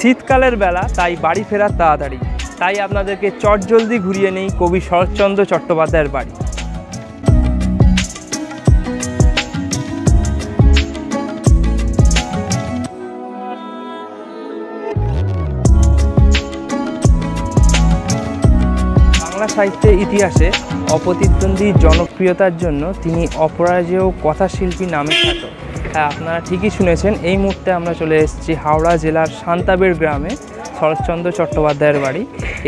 শীতকালের বেলা, তাই বাড়ি ফেরার তাড়াতাড়ি, তাই আপনাদেরকে চটজলদি ঘুরিয়ে নেই কবি শরৎচন্দ্র চট্টোপাধ্যায়ের বাড়ি। বাংলা সাহিত্যের ইতিহাসে অপ্রতিদ্বন্দ্বী জনপ্রিয়তার জন্য তিনি অপরাজেয় কথাশিল্পী নামে খ্যাত। হ্যাঁ, আপনারা ঠিকই শুনেছেন। এই মুহূর্তে আমরা চলে এসেছি হাওড়া জেলার শান্তাবেড় গ্রামে শরৎচন্দ্র চট্টোপাধ্যায়ের বাড়ি,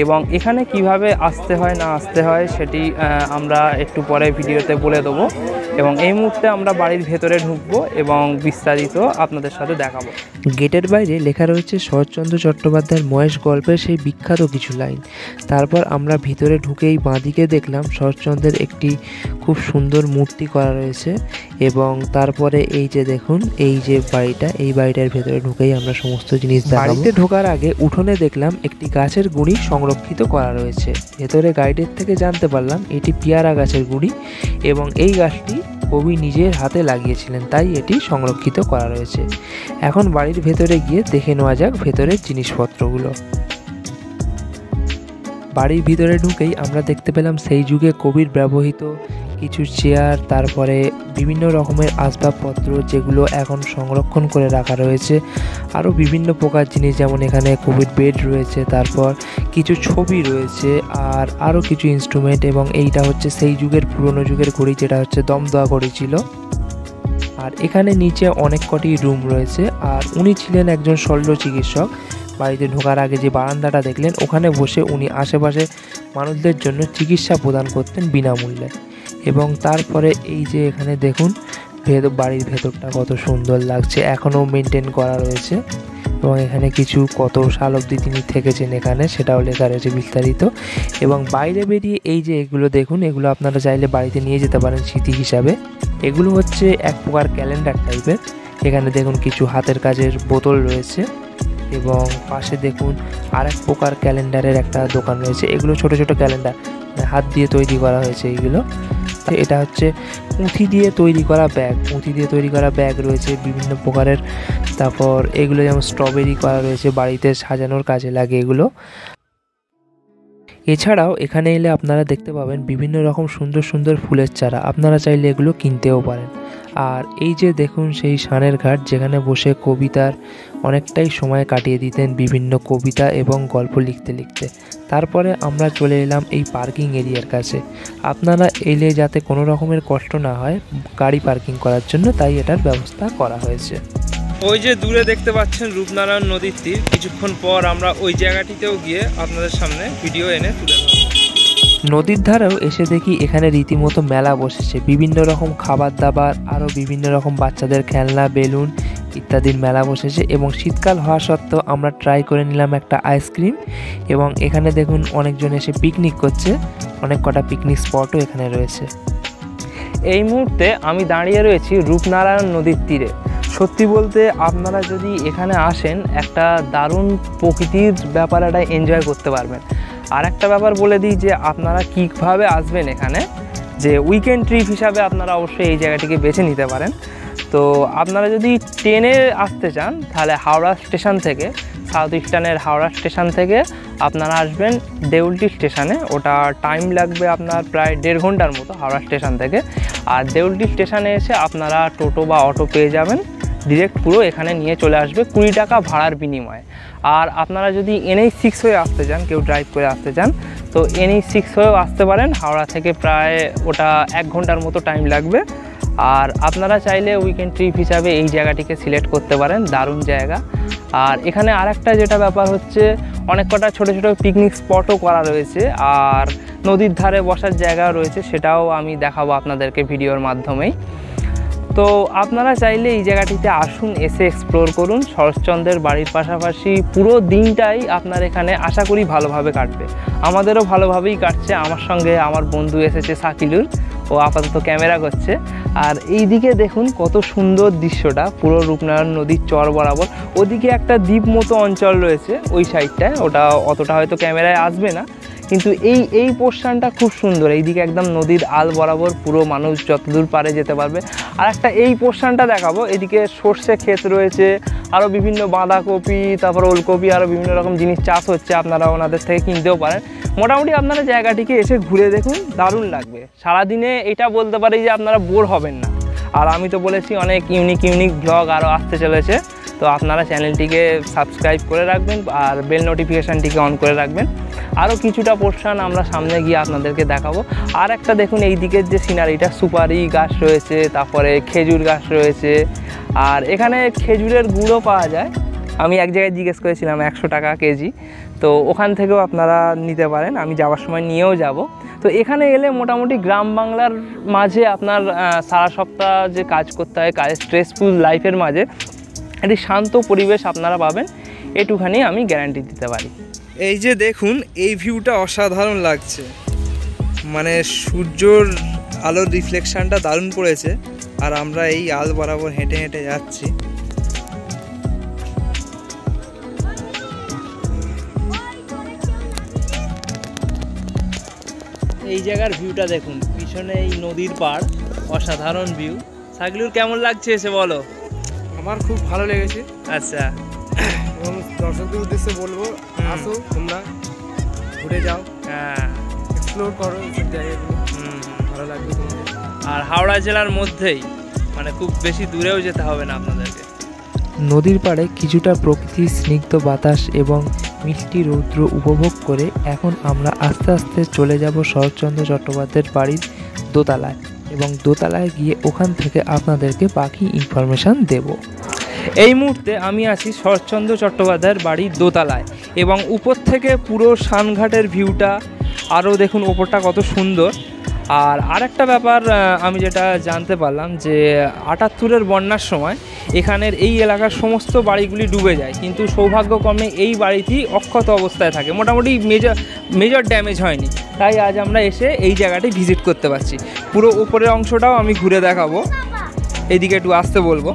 এবং এখানে কিভাবে আসতে হয় না আসতে হয় সেটি আমরা একটু পরে ভিডিওতে বলে দেবো। এবং এই মুহূর্তে আমরা বাড়ির ভেতরে ঢুকবো এবং বিস্তারিত আপনাদের সাথে দেখাবো। গেটের বাইরে লেখা রয়েছে শরৎচন্দ্র চট্টোপাধ্যায়ের মহেশ গল্পের সেই বিখ্যাত কিছু লাইন। তারপর আমরা ভিতরে ঢুকেই বাঁদিকে দেখলাম শরৎচন্দ্রের একটি খুব সুন্দর মূর্তি করা রয়েছে, এবং তারপরে এই যে দেখুন এই যে বাড়িটা, এই বাড়িটার ভেতরে ঢুকেই আমরা সমস্ত জিনিস দেখাবো। বাড়িতে ঢোকার আগে উঠোনে দেখলাম একটি গাছের গুঁড়ি সংরক্ষিত করা রয়েছে। ভেতরে গাইডের থেকে জানতে পারলাম এটি পেয়ারা গাছের গুঁড়ি, এবং এই গাছটি কবি নিজের হাতে লাগিয়েছিলেন, তাই এটি সংরক্ষিত করা রয়েছে। এখন বাড়ির ভেতরে গিয়ে দেখে নেওয়া যাক ভেতরের জিনিসপত্রগুলো। বাড়ির ভিতরে ঢুকেই আমরা দেখতে পেলাম সেই যুগে কবির ব্যবহৃত কিছু চেয়ার, তারপরে বিভিন্ন রকমের আসবাবপত্র যেগুলো এখন সংরক্ষণ করে রাখা রয়েছে, আরও বিভিন্ন প্রকার জিনিস, যেমন এখানে কবির বেড রয়েছে, তারপর কিছু ছবি রয়েছে, আর আরও কিছু ইনস্ট্রুমেন্ট। এবং এইটা হচ্ছে সেই যুগের পুরনো যুগের ঘড়ি, যেটা হচ্ছে দমদোয়া ঘড়ি ছিল। আর এখানে নিচে অনেক কটি রুম রয়েছে, আর উনি ছিলেন একজন শল্য চিকিৎসক। বাড়িতে ঢোকার আগে যে বারান্দাটা দেখলেন, ওখানে বসে উনি আশেপাশে মানুষদের জন্য চিকিৎসা প্রদান করতেন বিনামূল্যে। এবং তারপরে এই যে এখানে দেখুন বাড়ির ভেতরটা কত সুন্দর লাগছে, এখনও মেনটেন করা রয়েছে। এবং এখানে কিছু কত সাল অবধি তিনি থেকেছেন এখানে সেটাও লেখা রয়েছে বিস্তারিত। এবং বাইরে বেরিয়ে এই যে এগুলো দেখুন, এগুলো আপনারা চাইলে বাড়িতে নিয়ে যেতে পারেন স্মৃতি হিসাবে। এগুলো হচ্ছে এক প্রকার ক্যালেন্ডার টাইপের। এখানে দেখুন কিছু হাতের কাজের বোতল রয়েছে, এবং পাশে দেখুন আর এক প্রকার ক্যালেন্ডারের একটা দোকান রয়েছে। এগুলো ছোট ছোট ক্যালেন্ডার, হাত দিয়ে তৈরি করা হয়েছে এইগুলো। এটা হচ্ছে পুঁথি দিয়ে তৈরি করা ব্যাগ, পুঁথি দিয়ে তৈরি করা ব্যাগ রয়েছে বিভিন্ন প্রকারের। তারপর এগুলো যেমন স্ট্রবেরি করা রয়েছে, বাড়িতে সাজানোর কাজে লাগে এগুলো। এছাড়াও এখানে এলে আপনারা দেখতে পাবেন বিভিন্ন রকম সুন্দর সুন্দর ফুলের চারা, আপনারা চাইলে এগুলো কিনতেও পারেন। আর এই যে দেখুন সেই সানের ঘাট, যেখানে বসে কবিতার অনেকটাই সময় কাটিয়ে দিতেন বিভিন্ন কবিতা এবং গল্প লিখতে লিখতে। তারপরে আমরা চলে এলাম এই পার্কিং এরিয়ার কাছে। আপনারা এলে যাতে কোনো রকমের কষ্ট না হয় গাড়ি পার্কিং করার জন্য, তাই এটার ব্যবস্থা করা হয়েছে। ওই যে দূরে দেখতে পাচ্ছেন রূপনারায়ণ নদীর তীর। কিছুক্ষণ পর আমরা ওই জায়গাটিতেও গিয়ে আপনাদের সামনে ভিডিও এনে তুলে ধরব। নদীর ধারেও এসে দেখি এখানে রীতিমতো মেলা বসেছে, বিভিন্ন রকম খাবার দাবার, আরও বিভিন্ন রকম বাচ্চাদের খেলনা, বেলুন ইত্যাদির মেলা বসেছে। এবং শীতকাল হওয়া সত্ত্বেও আমরা ট্রাই করে নিলাম একটা আইসক্রিম। এবং এখানে দেখুন অনেকজন এসে পিকনিক করছে, অনেক কটা পিকনিক স্পটও এখানে রয়েছে। এই মুহূর্তে আমি দাঁড়িয়ে রয়েছি রূপনারায়ণ নদীর তীরে। সত্যি বলতে আপনারা যদি এখানে আসেন, একটা দারুণ প্রকৃতির ব্যাপার একটা এনজয় করতে পারবেন। আর একটা ব্যাপার বলে দিই যে আপনারা কীভাবে আসবেন এখানে, যে উইকেন্ড ট্রিপ হিসাবে আপনারা অবশ্যই এই জায়গাটিকে বেছে নিতে পারেন। তো আপনারা যদি ট্রেনে আসতে চান, তাহলে হাওড়া স্টেশন থেকে, সাউথ ইস্টার্নের হাওড়া স্টেশন থেকে আপনারা আসবেন দেউলটি স্টেশনে। ওটা টাইম লাগবে আপনার প্রায় 1.5 ঘন্টার মতো হাওড়া স্টেশন থেকে। আর দেউলটি স্টেশনে এসে আপনারা টোটো বা অটো পেয়ে যাবেন, ডিরেক্ট পুরো এখানে নিয়ে চলে আসবে 20 টাকা ভাড়ার বিনিময়ে। আর আপনারা যদি NH6 হয়ে আসতে চান, কেউ ড্রাইভ করে আসতে চান, তো NH6 হয়েও আসতে পারেন। হাওড়া থেকে প্রায় ওটা 1 ঘন্টার মতো টাইম লাগবে। আর আপনারা চাইলে উইকেন্ড ট্রিপ হিসাবে এই জায়গাটিকে সিলেক্ট করতে পারেন, দারুণ জায়গা। আর এখানে আরেকটা যেটা ব্যাপার হচ্ছে, অনেক কটা ছোটো ছোটো পিকনিক স্পটও করা রয়েছে, আর নদীর ধারে বসার জায়গাও রয়েছে, সেটাও আমি দেখাবো আপনাদেরকে ভিডিওর মাধ্যমেই। তো আপনারা চাইলে এই জায়গাটিতে আসুন, এসে এক্সপ্লোর করুন। শরৎচন্দ্রের বাড়ির পাশাপাশি পুরো দিনটাই আপনার এখানে আশা করি ভালোভাবে কাটবে। আমাদেরও ভালোভাবেই কাটছে। আমার সঙ্গে আমার বন্ধু এসেছে সাকিলুর, ও আপাতত ক্যামেরা করছে। আর এই দিকে দেখুন কত সুন্দর দৃশ্যটা, পুরো রূপনারায়ণ নদীর চর বরাবর। ওদিকে একটা দ্বীপ মতো অঞ্চল রয়েছে ওই সাইডটায়, ওটা অতটা হয়তো ক্যামেরায় আসবে না, কিন্তু এই পোর্শনটা খুব সুন্দর, এইদিকে একদম নদীর আল বরাবর পুরো মানুষ যতদূর পারে যেতে পারবে। আর একটা এই পোর্শনটা দেখাবো, এদিকে সর্ষে ক্ষেত রয়েছে, আরও বিভিন্ন বাঁধাকপি, তারপর ওলকপি, আরও বিভিন্ন রকম জিনিস চাষ হচ্ছে, আপনারা ওনাদের থেকে কিনতেও পারেন। মোটামুটি আপনারা জায়গাটিকে এসে ঘুরে দেখুন, দারুণ লাগবে। সারাদিনে এটা বলতে পারি যে আপনারা বোর হবেন না। আর আমি তো বলেছি অনেক ইউনিক ব্লগ আরও আসতে চলেছে, তো আপনারা চ্যানেলটিকে সাবস্ক্রাইব করে রাখবেন আর বেল নোটিফিকেশানটিকে অন করে রাখবেন। আরও কিছুটা পোর্শন আমরা সামনে গিয়ে আপনাদেরকে দেখাবো। আর একটা দেখুন এই দিকের যে সিনারিটা, সুপারি গাছ রয়েছে, তারপরে খেজুর গাছ রয়েছে, আর এখানে খেজুরের গুঁড়ো পাওয়া যায়। আমি এক জায়গায় জিজ্ঞেস করেছিলাম 100 টাকা কেজি, তো ওখান থেকেও আপনারা নিতে পারেন, আমি যাওয়ার সময় নিয়েও যাব। তো এখানে এলে মোটামুটি গ্রাম বাংলার মাঝে আপনার সারা সপ্তাহ যে কাজ করতে হয়, কাজের স্ট্রেসফুল লাইফের মাঝে একটি শান্ত পরিবেশ আপনারা পাবেন, এটুখানি আমি গ্যারান্টি দিতে পারি। এই যে দেখুন, এই ভিউটা অসাধারণ লাগছে, মানে সূর্যর আলোর রিফ্লেকশানটা দারুণ পড়েছে। আর আমরা এই আল বরাবর হেঁটে হেঁটে যাচ্ছি। এই জায়গার ভিউটা দেখুন, পিছনে এই নদীর পাড়, অসাধারণ ভিউ। সাগলুর কেমন লাগছে এসে বলো? আমার খুব ভালো লেগেছে। আচ্ছা, এবং দর্শকদের উদ্দেশ্যে বলবো, আসো তোমরা, ঘুরে যাও, হ্যাঁ, এক্সপ্লোর করো এইসব জায়গাগুলো, ভালো লাগবে তোমাদের। আর হাওড়া জেলার মধ্যেই, মানে খুব বেশি দূরেও যেতে হবে না আপনাদেরকে। নদীর পাড়ে কিছুটা প্রকৃতির স্নিগ্ধ বাতাস এবং মিষ্টি রৌদ্র উপভোগ করে এখন আমরা আস্তে আস্তে চলে যাব শরৎচন্দ্র চট্টোপাধ্যায়ের বাড়ির দোতলায়, এবং দোতলায় গিয়ে ওখান থেকে আপনাদেরকে বাকি ইনফরমেশান দেব। এই মুহূর্তে আমি আছি শরৎচন্দ্র চট্টোপাধ্যায়ের বাড়ির দোতলায়, এবং উপর থেকে পুরো সানঘাটের ভিউটা, আরও দেখুন ওপরটা কত সুন্দর। আর আরেকটা ব্যাপার আমি যেটা জানতে পারলাম যে ৭৮-এর বন্যার সময় এখানের এই এলাকার সমস্ত বাড়িগুলি ডুবে যায়, কিন্তু সৌভাগ্যক্রমে এই বাড়িটি অক্ষত অবস্থায় থাকে, মোটামুটি মেজর ড্যামেজ হয়নি। তাই আজ আমরা এসে এই জায়গাটি ভিজিট করতে পারছি। পুরো উপরের অংশটাও আমি ঘুরে দেখাবো, এইদিকে একটু আসতে বলবো।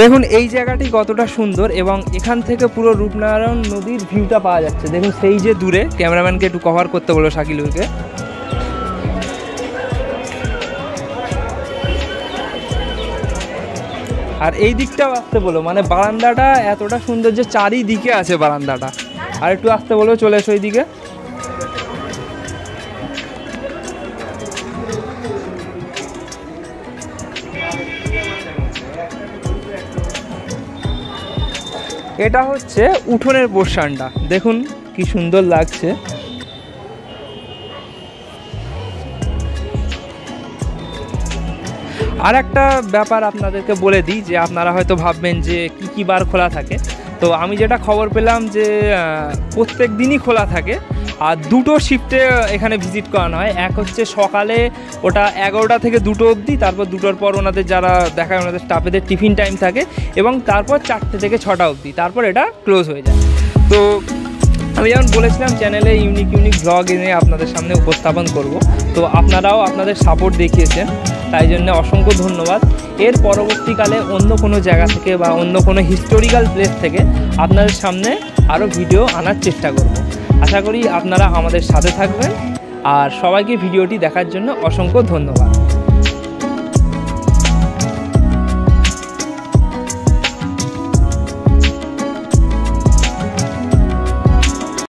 দেখুন এই জায়গাটি কতটা সুন্দর, এবং এখান থেকে পুরো রূপনারায়ণ নদীর ভিউটা পাওয়া যাচ্ছে। দেখুন সেই যে দূরে, ক্যামেরাম্যানকে একটু কভার করতে বলো শাকিলুরকে। আর এই দিকটাও আসতে বলো, মানে বারান্দাটা এতটা সুন্দর যে চারিদিকে আছে বারান্দাটা। আর একটু আসতে বলো, চলে এসো এইদিকে। এটা হচ্ছে উঠোনের পোর্শনটা, দেখুন কি সুন্দর লাগছে। আর একটা ব্যাপার আপনাদেরকে বলে দিই, যে আপনারা হয়তো ভাববেন যে কী বার খোলা থাকে। তো আমি যেটা খবর পেলাম যে প্রত্যেক দিনই খোলা থাকে, আর দুটো শিফটে এখানে ভিজিট করানো হয়। এক হচ্ছে সকালে, ওটা 11টা থেকে 2টো অবধি, তারপর 2টোর পর ওনাদের যারা দেখায় ওনাদের স্টাফেদের টিফিন টাইম থাকে, এবং তারপর 4টে থেকে 6টা অবধি, তারপর এটা ক্লোজ হয়ে যায়। তো আমি যেমন বলেছিলাম চ্যানেলে ইউনিক ব্লগ এনে আপনাদের সামনে উপস্থাপন করব, তো আপনারাও আপনাদের সাপোর্ট দেখিয়েছেন, তাই জন্য অসংখ্য ধন্যবাদ। এর পরবর্তীকালে অন্য কোনো জায়গা থেকে বা অন্য কোনো হিস্টোরিক্যাল প্লেস থেকে আপনাদের সামনে আরও ভিডিও আনার চেষ্টা করব। আশা করি আপনারা আমাদের সাথে থাকবেন, আর সবাইকে ভিডিওটি দেখার জন্য অসংখ্য ধন্যবাদ।